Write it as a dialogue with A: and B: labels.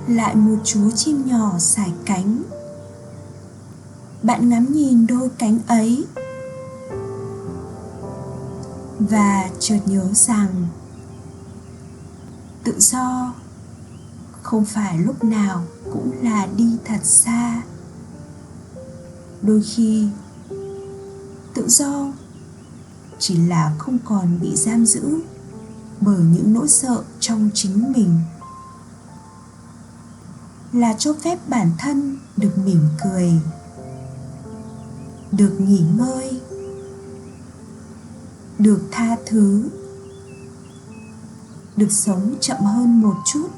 A: lại một chú chim nhỏ sải cánh. Bạn ngắm nhìn đôi cánh ấy và chợt nhớ rằng tự do không phải lúc nào cũng là đi thật xa. Đôi khi tự do chỉ là không còn bị giam giữ bởi những nỗi sợ trong chính mình, là cho phép bản thân được mỉm cười, được nghỉ ngơi, được tha thứ, được sống chậm hơn một chút